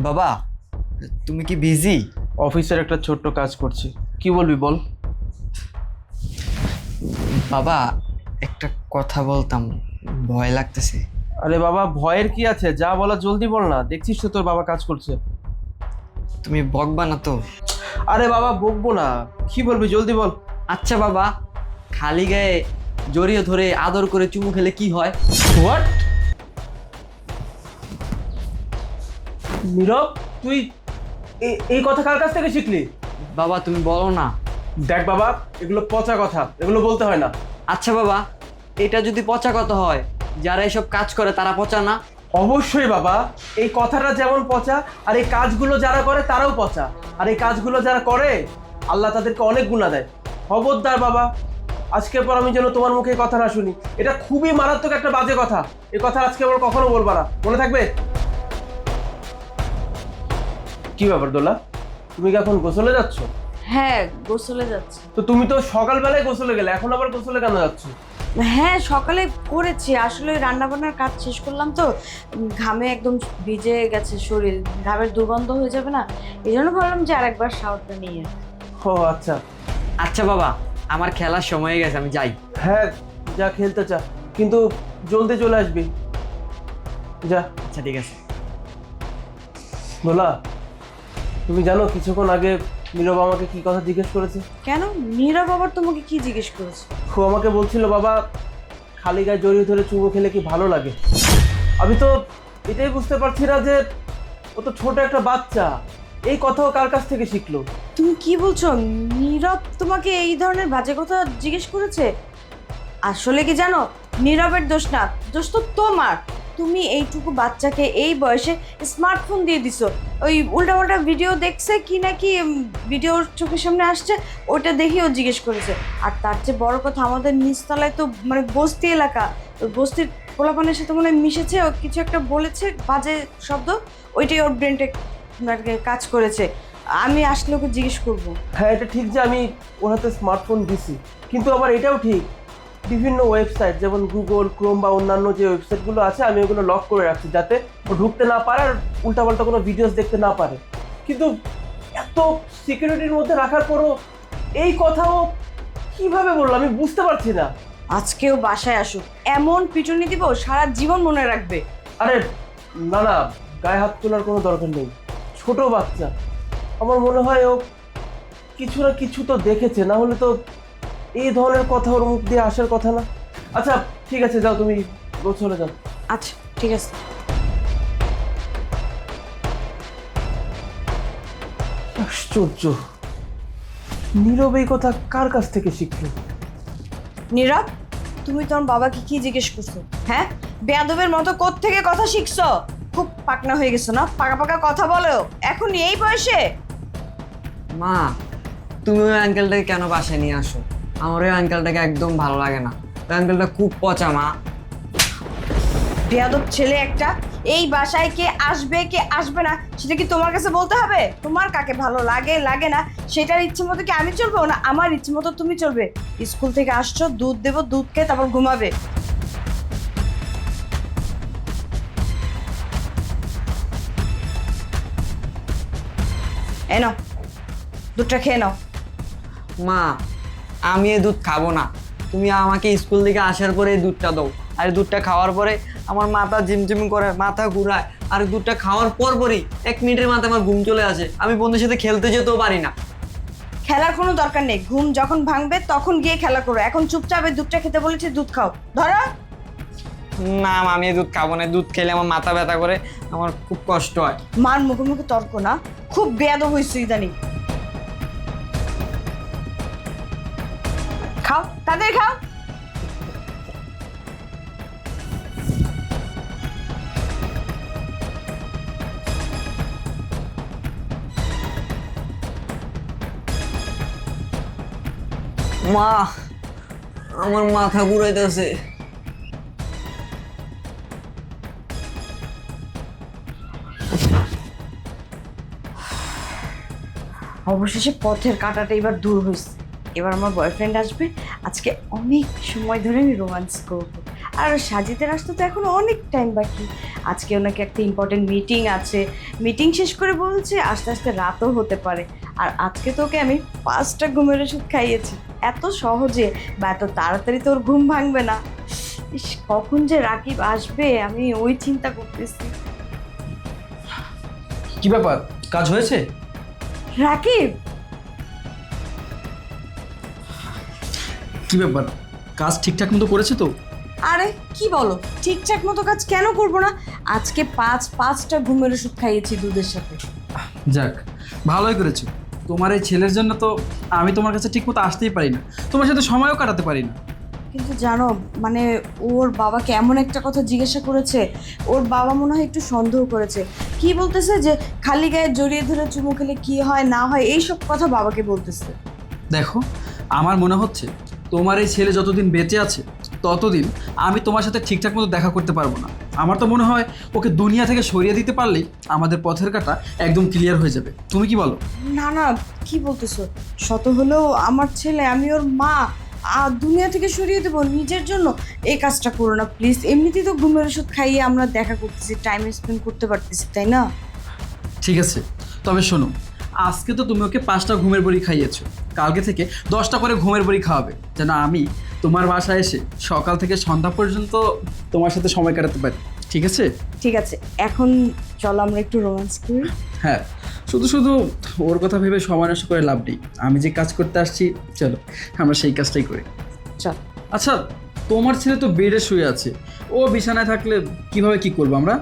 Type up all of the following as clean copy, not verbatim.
বাবা, তুমি কি বিজি? অফিসের একটা ছোট্ট কাজ করছি। কি বলবি বল। বাবা, একটা কথা বলতাম, ভয় লাগতেছে। আরে বাবা, ভয়ের কি আছে, যা বলা জলদি বল না, দেখছিস তো তোর বাবা কাজ করছে। তুমি বকবা না তো? আরে বাবা, বকবো না, কি বলবি জলদি বল। আচ্ছা বাবা, খালি গায়ে জড়িয়ে ধরে আদর করে চুমু খেলে কি হয়? হোয়াট? নীরব, তুই এই কথা কার কাছ থেকে শিখলি? বাবা তুমি বলো না। দেখ বাবা, এগুলো পচা কথা, এগুলো বলতে হয় না। আচ্ছা বাবা, এটা যদি পচা কথা হয়, যারা এসব কাজ করে তারা পচা না? অবশ্যই বাবা, এই কথাটা যেমন পচা, আর এই কাজগুলো যারা করে তারাও পচা। আর এই কাজগুলো যারা করে, আল্লাহ তাদেরকে অনেক গুনাহ দেয়। খবরদার বাবা, আজকের পর আমি যেন তোমার মুখে এই কথা না শুনি। এটা খুবই মারাত্মক একটা বাজে কথা। এই কথা আজকে আবার কখনো বলবা না, মনে থাকবে? কি ব্যাপার দোলা, তুমি কি এখন গোসলে যাচ্ছ? হ্যাঁ, গোসলে যাচ্ছি। তো তুমি তো সকালবেলায় গোসলে গেলে, এখন আবার গোসলে কেন যাচ্ছ? হ্যাঁ, সকালে করেছি, আসলে রান্না বান্নার কাজ শেষ করলাম তো, ঘামে একদম ভিজে গেছে শরীর, ঘামের দুর্গন্ধ হয়ে যাবে না, এই জন্য ভাবলাম যে আরেকবার শাওয়ারটা নিয়ে। ও আচ্ছা। আচ্ছা বাবা, আমার খেলার সময় হয়ে গেছে, আমি যাই। হ্যাঁ, যা খেলতে চা, কিন্তু জলদি চলে আসবি। যা। আচ্ছা ঠিক আছে। দোলা, তুমি জানো কিছুক্ষণ আগে নীরব আমাকে কি কথা জিজ্ঞেস করেছে? কেন, নীরব আবার তোমাকে কি জিজ্ঞেস করেছে? ও আমাকে বলছিল, বাবা খালি গায়ে জড়িয়ে ধরে চুমু খেলে কি ভালো লাগে। আমি তো এটাই বুঝতে পারছি না যে ও তো ছোট একটা বাচ্চা, এই কথাও কার কাছ থেকে শিখলো? তুমি কি বলছো? নীরব তোমাকে এই ধরনের বাজে কথা জিজ্ঞেস করেছে? আসলে কি জানো, নীরবের দোষ না, দোষ তো তোমার। তুমি এইটুকু বাচ্চাকে এই বয়সে স্মার্টফোন দিয়ে দিছো, ওই উল্টাপাল্টা ভিডিও দেখছে কি নাকি, ভিডিও চোখের সামনে আসছে, ওটা দেখে ও জিজ্ঞেস করেছে। আর তার চেয়ে বড় কথা, আমাদের নিচতলায় তো মানে বস্তি এলাকা, ওই বস্তির পোলাপানের সাথে মনে হয় মিশেছে, ও কিছু একটা বলেছে বাজে শব্দ, ওইটাই ওর ব্রেনটে কাজ করেছে। আমি আসলে ওকে জিজ্ঞেস করবো। হ্যাঁ, এটা ঠিক যে আমি ওর হাতে স্মার্টফোন দিছি, কিন্তু আবার এটাও ঠিক, বিভিন্ন ওয়েবসাইট যেমন গুগল ক্রোম বা অন্যান্য যে ওয়েবসাইটগুলো আছে, আমি ওগুলো লক করে রাখছি যাতে ও ঢুকতে না পারে আর উল্টাপাল্টা কোনো ভিডিওস দেখতে না পারে। কিন্তু এত সিকিউরিটির মধ্যে রাখার পরও এই কথাও কিভাবে বললো আমি বুঝতে পারছি না। আজকেও বাসায় আসুক, এমন পিটুনি দিব সারা জীবন মনে রাখবে। আরে না না, গায়ে হাত তোলার কোনো দরকার নেই, ছোট বাচ্চা। আমার মনে হয় ও কিছু না কিছু তো দেখেছে, না হলে তো এই ধরনের কথা ওর মুখ দিয়ে আসার কথা না। আচ্ছা ঠিক আছে, যাও তুমি গোসলে যাও। আচ্ছা ঠিক আছে। আশ্চর্য, নীরব এই কথা কার কাছ থেকে শিখলো? নীরব, তুমি তোমার বাবাকে কি জিজ্ঞেস করছো? হ্যাঁ, বেয়াদবের মতো কোত্থেকে কথা শিখছো? খুব পাকনা হয়ে গেছো না, পাকা পাকা কথা বলো এখন এই বয়সে। মা, তুমি ওই আঙ্কেলটাকে কেন বাসায় নিয়ে আসো? আমার ওই আঙ্কেলটাকে একদম ভালো লাগে না, ওই আঙ্কেলটা খুব পচা মা। বেয়াদব ছেলে একটা, এই বাসায় কে আসবে কে আসবে না সেটা কি তোমার কাছে বলতে হবে? তোমার কাকে ভালো লাগে লাগে না সেটার ইচ্ছে মতো কি আমি চলবো, না আমার ইচ্ছে মতো তুমি চলবে? স্কুল থেকে আসছো, দুধ দেবো, দুধ খেয়ে তারপর ঘুমাবে। এই নাও, দুধটা খেয়ে নাও। মা, আমি এই দুধ খাবো না, তুমি আমাকে স্কুল থেকে আসার পরে এই দুধটা দাও। আর এই দুধটা খাওয়ার পরে আমার মাথা ঝিমঝিম করে, মাথা ঘুরায়, আর দুধটা খাওয়ার পরই 1 মিনিটের মাথায় আমার ঘুম চলে আসে, আমি বন্ধুদের সাথে খেলতে যেতেও পারি না। খেলার কোনো দরকার নেই, ঘুম যখন ভাঙবে তখন গিয়ে খেলা করো, এখন চুপচাপ এই দুধটা খেতে বলেছি, দুধ খাও, ধরো। না মা, আমি এই দুধ খাবো না, দুধ খেলে আমার মাথা ব্যথা করে, আমার খুব কষ্ট হয়। মার মুখে মুখে তর্ক না, খুব বেয়াদব হয়েছে ইদানিং। খাও, তাদের খাও। মা, আমার মাথা ঘুরাইতেছে। অবশেষে পথের কাঁটাটা এবার দূর হয়েছে, এবার আমার বয়ফ্রেন্ড আসবে, আজকে অনেক সময় ধরে আমি রোমান্স করবো। আর সাজিতে আসতে তো এখনো অনেক টাইম বাকি, আজকে ওনাকে একটা ইম্পর্টেন্ট মিটিং আছে, মিটিং শেষ করে বলছে আস্তে আস্তে রাতও হতে পারে। আর আজকে তোকে আমি 5টা ঘুমের ওষুধ খাইয়েছি, এত সহজে বা এত তাড়াতাড়ি তোর ঘুম ভাঙবে না। ইস, কখন যে রাকিব আসবে আমি ওই চিন্তা করতেছি। কি ব্যাপার, কাজ হয়েছে? রাকিব, কি ব্যাপার, কাজ ঠিকঠাক মতো করেছে তো? আরে কি বলো, ঠিকঠাক মতো কাজ কেন করবো না? আজকে 5টা ঘুমের ওষুধ খাইয়েছি দুধের সাথে। যাক, ভালোই করেছো। তোমার এই ছেলের জন্য তো আমি তোমার কাছে ঠিক মতো আসতেই পারি না, তোমার সাথে সময়ও কাটাতে পারি না। কিন্তু জানো, মানে ওর বাবাকে এমন একটা কথা জিজ্ঞাসা করেছে, ওর বাবা মনে হয় একটু সন্দেহ করেছে। কি বলতেছে যে খালি গায়ে জড়িয়ে ধরে চুমু খেলে কি হয় না হয় এইসব কথা বাবাকে বলতেছে। দেখো, আমার মনে হচ্ছে তোমার এই ছেলে যতদিন বেঁচে আছে ততদিন আমি তোমার সাথে ঠিকঠাক মতো দেখা করতে পারবো না। আমার তো মনে হয় ওকে দুনিয়া থেকে সরিয়ে দিতে পারলেই আমাদের পথের কাঁটা একদম ক্লিয়ার হয়ে যাবে। তুমি কি বলো? না না, কি বলতেছো? শত হলেও আমার ছেলে, আমি ওর মা, আর দুনিয়া থেকে সরিয়ে দেবো নিজের জন্য? এই কাজটা করো না প্লিজ। এমনিতেই তো ঘুমের ওষুধ খাইয়ে আমরা দেখা করতেছি, টাইম স্পেন্ড করতে পারতেছি, তাই না? ঠিক আছে, তবে শোনো, আজকে তো তুমি ওকে 5টা ঘুমের বড়ি খাইয়েছো, কালকে থেকে 10টা করে ঘুমের বড়ি খাওয়াবে, যেন আমি তোমার বাসায় এসে সকাল থেকে সন্ধ্যা পর্যন্ত তোমার সাথে সময় কাটাতে পারি। ঠিক আছে? ঠিক আছে, এখন চলো আমরা একটু রোম্যান্স করি। হ্যাঁ, শুধু শুধু ওর কথা ভেবে সময় নষ্ট করে লাভ নেই। আমি যে কাজ করতে আসছি, চলো আমরা সেই কাজটাই করি। চল। আচ্ছা, তোমার ছেলে তো বেডে শুয়ে আছে, ও বিছানায় থাকলে কিভাবে কি করবো আমরা?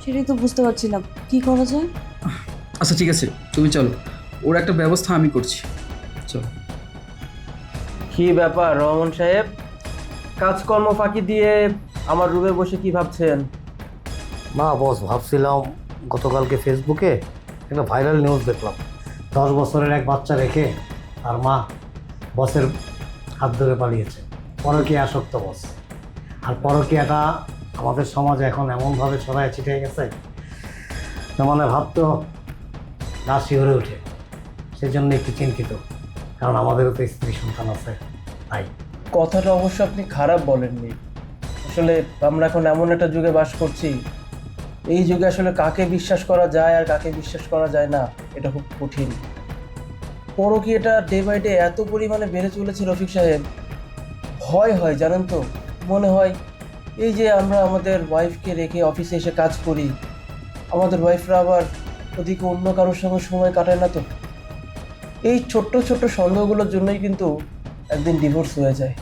সেটাই তো বুঝতে পারছি না, কি করা যায়। আচ্ছা ঠিক আছে, তুমি চলো, ওর একটা ব্যবস্থা আমি করছি। চলো। কি ব্যাপার রহমান সাহেব, কাজকর্ম ফাঁকি দিয়ে আমার রুমে বসে কি ভাবছেন? না বস, ভাবছিলাম গতকালকে ফেসবুকে একটা ভাইরাল নিউজ দেখলাম। 10 বছরের এক বাচ্চা রেখে আর মা বসের হাত ধরে পালিয়েছে। পরকীয়া আসক্ত বস। আর পরকীয়াটা আমাদের সমাজে এখন এমনভাবে ছড়ায় ছিটে গেছে, মানে ভাবতো গা শিহরে ওঠে। সেজন্য একটু চিন্তিত, কারণ আমাদেরও তো স্ত্রী সন্তান আছে। তাই কথাটা অবশ্য আপনি খারাপ বলেননি। আসলে আমরা এখন এমন একটা যুগে বাস করছি, এই যুগে আসলে কাকে বিশ্বাস করা যায় আর কাকে বিশ্বাস করা যায় না এটা খুব কঠিন। পরকীয়াটা ডে বাই ডে এত পরিমাণে বেড়ে চলেছে রফিক সাহেব, ভয় হয় জানেন তো। মনে হয় এই যে আমরা আমাদের ওয়াইফকে রেখে অফিসে এসে কাজ করি, আমাদের ওয়াইফরা আবার ওদিকে অন্য কারোর সঙ্গে সময় কাটায় না তো। এই ছোট্ট ছোট্ট সন্দেহগুলোর জন্যই কিন্তু একদিন ডিভোর্স হয়ে যায়।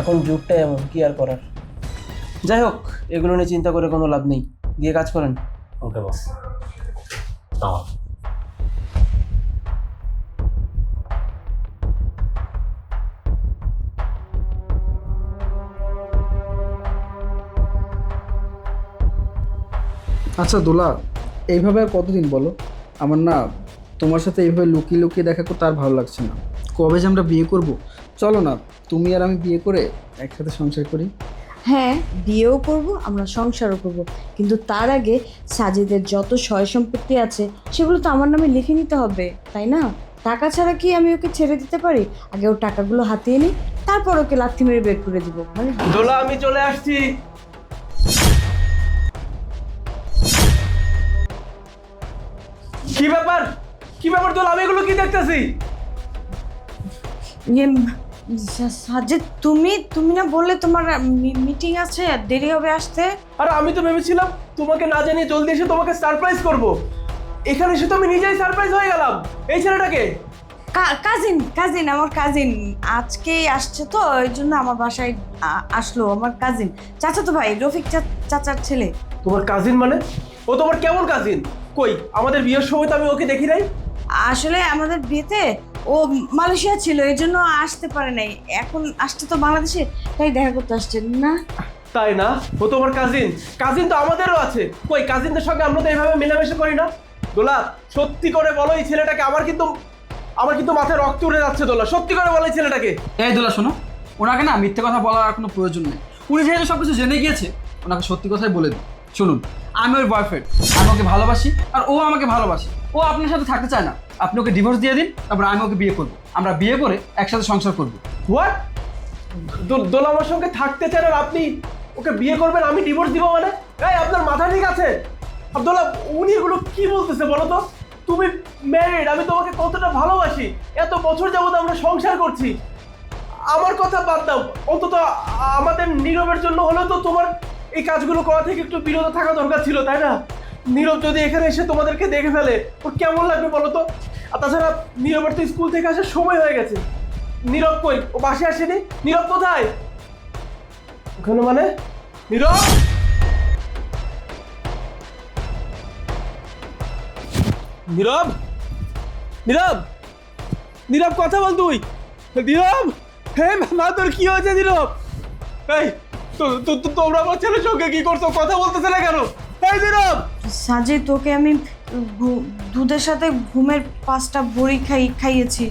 এখন যুগটা এমন, কি আর করার। যাই হোক, এগুলো নিয়ে চিন্তা করে কোনো লাভ নেই, গিয়ে কাজ করেন। ওকে বস। আমার আচ্ছা দোলা, এইভাবে আর কতদিন বলো? আমার না তোমার সাথে এইভাবে লুকিয়ে লুকিয়ে দেখা করতে আর ভালো লাগছে না। কবে যে আমরা বিয়ে করব? চলো না, তুমি আর আমি বিয়ে করে একসাথে সংসার করি। হ্যাঁ, বিয়েও করব, আমরা সংসারও করব, কিন্তু তার আগে সাজিদের যত সয় সম্পত্তি আছে সেগুলো তো আমার নামে লিখে নিতে হবে, তাই না? টাকা ছাড়া কি আমি ওকে ছেড়ে দিতে পারি? আগে ওর টাকাগুলো হাতিয়ে নিই, তারপর ওকে লাথি মেরে বের করে দিব। মানে দোলা, আমি চলে আসছি। কি ব্যাপার, কি ব্যাপার দোলা, আমি এগুলো কি দেখতেছি? ইয়ে, সাজিদ, তুমি তুমি না বললে তোমার মিটিং আছে, দেরি হবে আসতে? আর আমি তো ভেবেছিলাম তোমাকে না জানিয়ে জলদি এসে তোমাকে সারপ্রাইজ করব। এখানে এসে তো আমি নিজেই সারপ্রাইজ হয়ে গেলাম। এই ছেলেটাকে কাজিন কাজিন আমার কাজিন আজকেই আসছে, তো ওই জন্য আমার বাসায় আসলো। আমার কাজিন, চাচাতো ভাই, রফিক চাচার ছেলে। তোমার কাজিন মানে? ও তোমার কেমন কাজিন? কই, আমাদের বিয়ের সময় তো আমি ওকে দেখি নাই। আসলে আমাদের বিয়েতে ও মালয়েশিয়া ছিল, এই জন্য আসতে পারে নাই। এখন আসছে তো বাংলাদেশে, তাই দেখা করতে আসছে না। তাই না? ও তোমার কাজিন? কাজিন তো আমাদেরও আছে। কই, কাজিনদের সঙ্গে আমরা তো এইভাবে মেলামেশা করি না। দোলা, সত্যি করে বলো এই ছেলেটাকে। আমার কিন্তু মাথায় রক্ত উঠে যাচ্ছে। দোলা, সত্যি করে বলো এই ছেলেটাকে। এই দোলা শোনো, ওনাকে না মিথ্যে কথা বলার আর কোনো প্রয়োজন নেই। উনি যেহেতু সব কিছু জেনে গিয়েছে, ওনাকে সত্যি কথাই বলে দিন। শুনুন, আমি ওর বয়ফ্রেন্ড, আমি ওকে ভালোবাসি আর ও আমাকে ভালোবাসে। ও আপনার সাথে থাকতে চায় না, আপনি ওকে ডিভোর্স দিয়ে দিন, তারপর আমি ওকে বিয়ে করবো। আমরা বিয়ে করে একসাথে সংসার করবো। হোয়াট? দোলা আমার সঙ্গে থাকতে চান আর আপনি ওকে বিয়ে করবেন, আমি ডিভোর্স দিব মানে? এই আপনার মাথা ঠিক আছে? আব্দুল্লাহ, উনি এগুলো কি বলতেছে বলো তো? তুমি ম্যারিড, আমি তোমাকে কতটা ভালোবাসি, এত বছর যাবত আমরা সংসার করছি। আমার কথা বাদ দাও, অন্তত আমাদের নীরবের জন্য হলেও তো তোমার এই কাজগুলো করা থেকে একটু বিরত থাকা দরকার ছিল, তাই না? নীরব যদি এখানে এসে তোমাদেরকে দেখে ফেলে, ওর কেমন লাগবে বলো তো? আর তাছাড়া নীরবের তো স্কুল থেকে আসার সময় হয়ে গেছে। নীরব কই? ও বাসে আসেনি? নীরব কোথায়? ওখানে মানে? নীরব, নীরব, নীরব, নীরব কথা বল তুই। নীরব, হ্যাঁ মা, তোর কি হয়েছে নীরব? এই তোমরা আমার ছেলের সঙ্গে কি করছো? কথা বলতেছে না কেন? এই নীরব, সাজিদ, তোকে আমি দুধের সাথে ঘুমের 5টা বড়ি খাইয়েছি।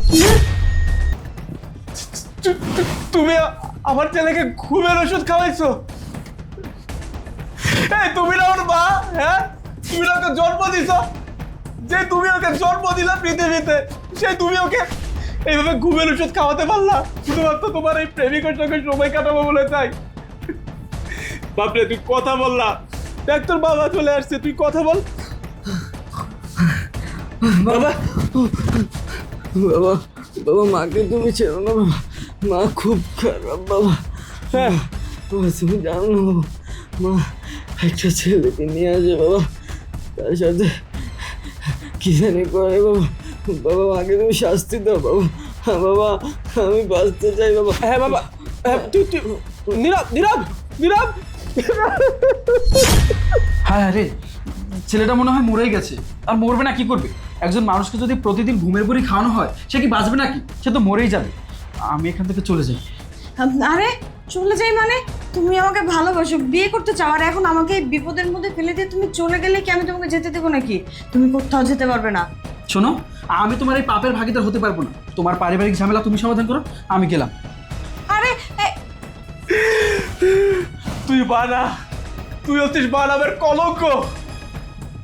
তুমি আমার ছেলেকে ঘুমের ওষুধ খাওয়াইছো? এই তুমি না ওর মা? হ্যাঁ, তুমি না ওকে জন্ম দিছো? যে তুমি ওকে জন্ম দিলা পৃথিবীতে, সেই তুমি ওকে এইভাবে ঘুমের ওষুধ খাওয়াতে পারলা শুধুমাত্র তোমার এই প্রেমিকের সঙ্গে সময় কাটাবো বলে? তাই বাপরে, তুই কথা বললা। দেখ তোর বাবা চলে আসছে, তুই কথা বল। বাবা, বাবা, বাবা, মাকে তুমি ছেড়ো না বাবা, মা খুব খারাপ বাবা। হ্যাঁ, বাবা, তুমি জানো না বাবা, মা একটা ছেলেকে নিয়ে আসে বাবা, তার সাথে কি জানি করে বাবা। বাবা, মাকে তুমি শাস্তি দাও বাবা। হ্যাঁ বাবা, আমি বাঁচতে চাই বাবা। হ্যাঁ বাবা, হ্যাঁ, তুই নীরব, নীরব, নীরব। হ্যাঁ রে, ছেলেটা মনে হয় মরেই গেছে। আর মরবে না কি করবে? একজন মানুষকে যদি প্রতিদিন ঘুমের বড়ি খাওয়ানো হয়, সে কি বাঁচবে নাকি? সে তো মরেই যাবে। আমি এখান থেকে চলে যাই। আরে চলে যাই মানে? তুমি আমাকে ভালোবাসো, বিয়ে করতে চাও, আর এখন আমাকে এই বিপদের মধ্যে ফেলে দিয়ে তুমি চলে গেলে কি আমি তোমাকে যেতে দেবো নাকি? তুমি কোথাও যেতে পারবে না। শোনো, আমি তোমার এই পাপের ভাগীদার হতে পারবো না। তোমার পারিবারিক ঝামেলা তুমি সমাধান করো, আমি গেলাম। আরে তুই বানা, তুই হচ্ছিস বানাবের কলঙ্ক।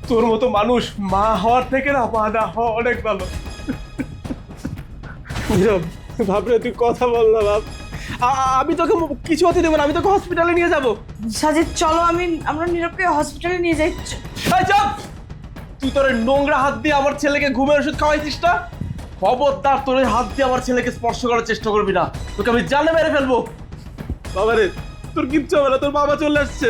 তোর মতো মানুষ মা হওয়ার থেকে না মা না হওয়া অনেক ভালো। নীরব, ভাবরে তুই কথা বল না বাপ। আমি তোকে কিছু হতে দেবো না, আমি তোকে হসপিটালে নিয়ে যাবো। সাজিদ চলো, আমরা নীরবকে হসপিটালে নিয়ে যাই। এই চুপ! তুই তোর এই নোংরা হাত দিয়ে আমার ছেলেকে ঘুমের ওষুধ খাওয়াইছিস না? খবরদার, তোর এই হাত দিয়ে আমার ছেলেকে স্পর্শ করার চেষ্টা করবি না, তোকে আমি জানে মেরে ফেলবো। বাবারে, তোর কিচ্ছু হবে না, তোর বাবা চলে আসছে।